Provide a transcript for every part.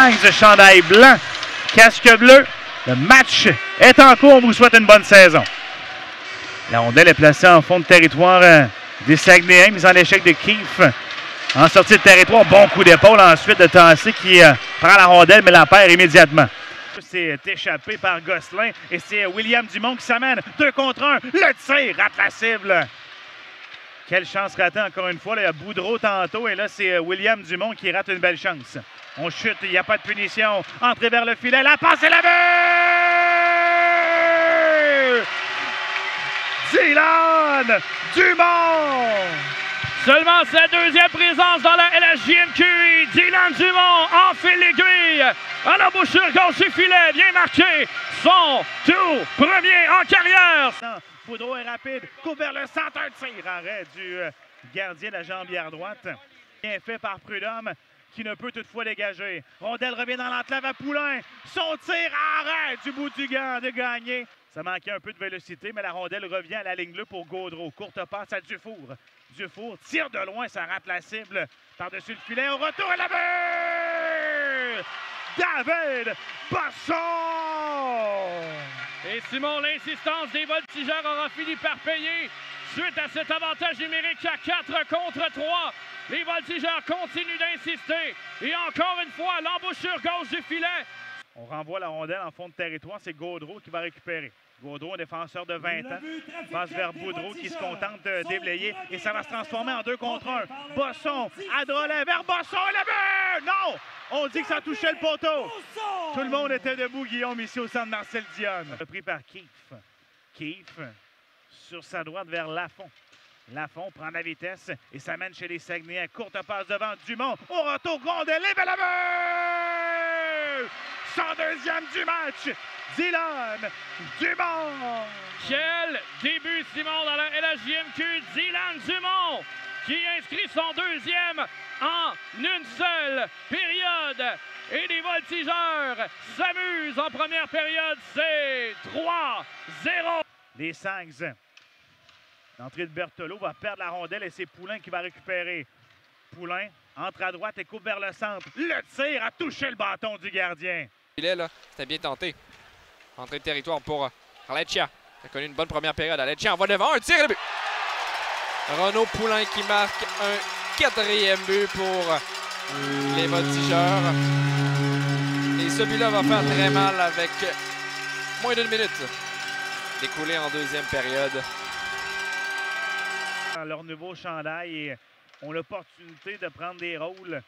Sainz, chandail blanc, casque bleu. Le match est en cours. On vous souhaite une bonne saison. La rondelle est placée en fond de territoire des Saguenayens, mise en échec de Keefe. En sortie de territoire, bon coup d'épaule ensuite de Tassé qui prend la rondelle mais la perd immédiatement. C'est échappé par Gosselin et c'est William Dumont qui s'amène 2 contre 1. Le tir rate la cible. Quelle chance ratée encore une fois. Là, il y a Boudreau tantôt et là c'est William Dumont qui rate une belle chance. On chute, il n'y a pas de punition. Entrée vers le filet, la passe et la but! Dylan Dumont! Seulement sa deuxième présence dans la LHJMQ. Dylan Dumont enfile l'aiguille à l'embouchure gauche du filet. Bien marqué. Son tout premier en carrière. Boudreau est rapide. Coupe vers le centre. Un tir. Arrêt du gardien de la jambière droite. Bien fait par Prudhomme qui ne peut toutefois dégager. Rondelle revient dans l'enclave à Poulain. Son tir arrêt du bout du gant de gagner. Ça manquait un peu de vélocité, mais la rondelle revient à la ligne bleue pour Gaudreau. Courte passe à Dufour. Dufour tire de loin, ça rate la cible par-dessus le filet. Au retour à la but! David Bosson! Et Simon, l'insistance des voltigeurs aura fini par payer. Suite à cet avantage numérique à 4 contre 3, les voltigeurs continuent d'insister. Et encore une fois, l'embouchure gauche du filet. On renvoie la rondelle en fond de territoire. C'est Gaudreau qui va récupérer. Gaudreau, un défenseur de 20 ans, passe vers Boudreau qui se contente de déblayer et ça va se transformer en 2 contre 1. Bosson, à Drolet vers Bosson et le but! Non! On dit que ça touchait le poteau. Tout le monde était debout, Guillaume, ici au centre Marcel Dionne. Repris par Keefe. Keefe sur sa droite vers Lafont. Lafont prend la vitesse et s'amène chez les Saguenayens. Courte passe devant Dumont. Au retour, rondelle et le but! 102e du match, Dylan Dumont! Quel début, Simon, dans la LHJMQ. Dylan Dumont qui inscrit son 2e en une seule période. Et les voltigeurs s'amusent en première période. C'est 3-0. Les Sainz. L'entrée de Berthelot va perdre la rondelle et c'est Poulain qui va récupérer. Poulain entre à droite et coupe vers le centre. Le tir a touché le bâton du gardien. Là, c'était bien tenté. Entrée de territoire pour Aleccia. Il a connu une bonne première période. Aleccia envoie devant, un tir et le but. Renaud Poulain qui marque un 4e but pour les voltigeurs. Et ce but-là va faire très mal avec moins d'1 minute découlé en 2e période. Leur nouveau chandail et ont l'opportunité de prendre des rôles.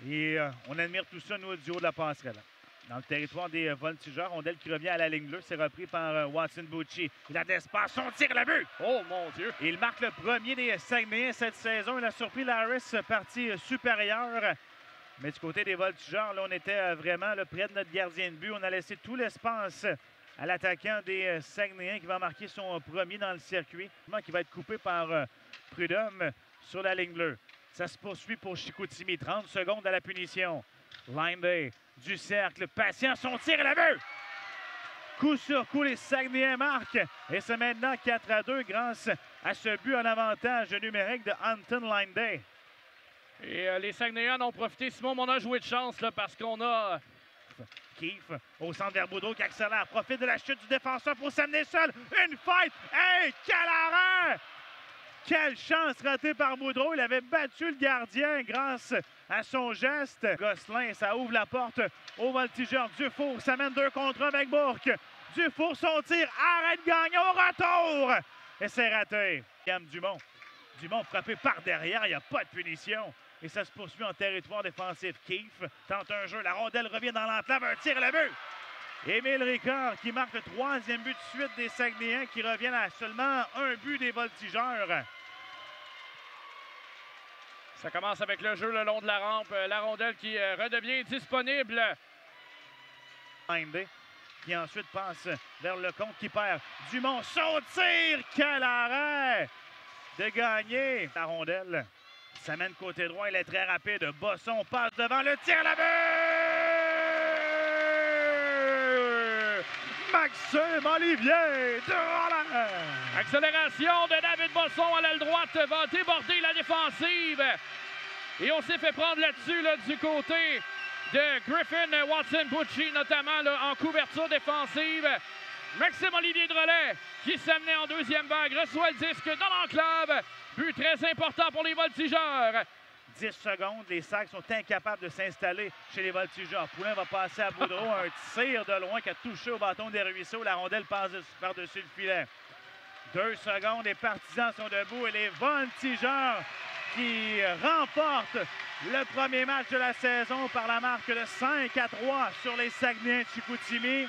Et on admire tout ça, nous, du haut de la passerelle. Dans le territoire des voltigeurs, rondelle qui revient à la ligne bleue, c'est repris par Watson Bucci. Il a d'espace, son tir le but! Oh mon Dieu! Il marque le premier des Saguenayens cette saison. Il a surpris Laris, partie supérieure. Mais du côté des voltigeurs, là, on était vraiment là, près de notre gardien de but. On a laissé tout l'espace à l'attaquant des Saguenayens qui va marquer son premier dans le circuit. Qui va être coupé par Prudhomme sur la ligne bleue. Ça se poursuit pour Chicoutimi. 30 secondes à la punition. Line du cercle, patient, son tir et la but! Coup sur coup, les Saguenayens marquent. Et c'est maintenant 4-2 grâce à ce but en avantage numérique de Anton Linday. Et les Saguenayens ont profité. Simon, on a joué de chance là, parce qu'on a... Keefe au centre vers Boudreau qui accélère. Profite de la chute du défenseur pour s'amener seul. Une fight! Hey, quel arrêt! Quelle chance ratée par Boudreau. Il avait battu le gardien grâce à son geste. Gosselin, ça ouvre la porte au voltigeur. Dufour s'amène 2 contre 1 avec Bourque. Dufour, son tir, arrête gagnant au retour. Et c'est raté. Dumont. Dumont frappé par derrière, il n'y a pas de punition. Et ça se poursuit en territoire défensif. Keefe tente un jeu, la rondelle revient dans l'enclave, un tir et le but. Émile Ricard qui marque le 3e but de suite des Saguenayens qui reviennent à seulement un but des voltigeurs. Ça commence avec le jeu le long de la rampe. La rondelle qui redevient disponible. Qui ensuite passe vers le compte qui perd. Dumont, son tir! Quel arrêt de gagner! La rondelle s'amène côté droit, il est très rapide. Bosson passe devant le tir, la but! Maxime Olivier de Roland! Accélération de David Bosson à l'aile droite va déborder la défensive. Et on s'est fait prendre là-dessus là, du côté de Griffin Watson-Bucci, notamment là, en couverture défensive. Maxime-Olivier Drolet, qui s'amenait en deuxième vague, reçoit le disque dans l'enclave. But très important pour les Voltigeurs. 10 secondes, les Sacs sont incapables de s'installer chez les Voltigeurs. Poulin va passer à Boudreau, un tir de loin qui a touché au bâton des Ruisseaux. La rondelle passe par-dessus le filet. 2 secondes, les partisans sont debout et les Voltigeurs qui remportent le premier match de la saison par la marque de 5-3 sur les Saguenay-Chicoutimi.